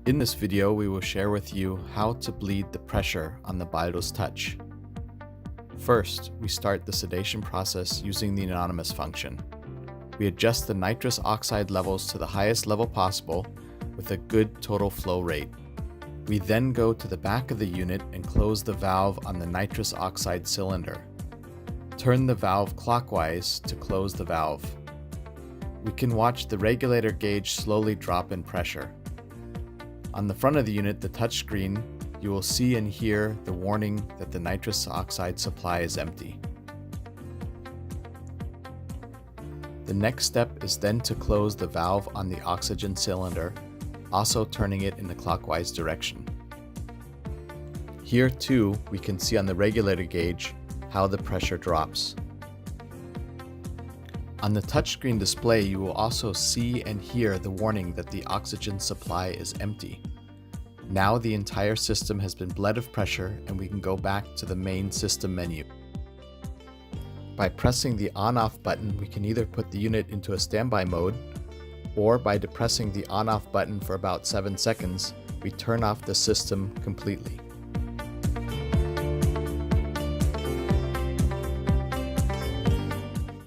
In this video, we will share with you how to bleed the pressure on the Baldus Touch. First, we start the sedation process using the anonymous function. We adjust the nitrous oxide levels to the highest level possible with a good total flow rate. We then go to the back of the unit and close the valve on the nitrous oxide cylinder. Turn the valve clockwise to close the valve. We can watch the regulator gauge slowly drop in pressure. On the front of the unit, the touchscreen, you will see and hear the warning that the nitrous oxide supply is empty. The next step is then to close the valve on the oxygen cylinder, also turning it in the clockwise direction. Here too, we can see on the regulator gauge how the pressure drops. On the touchscreen display, you will also see and hear the warning that the oxygen supply is empty. Now the entire system has been bled of pressure and we can go back to the main system menu. By pressing the on-off button, we can either put the unit into a standby mode, or by depressing the on-off button for about 7 seconds, we turn off the system completely.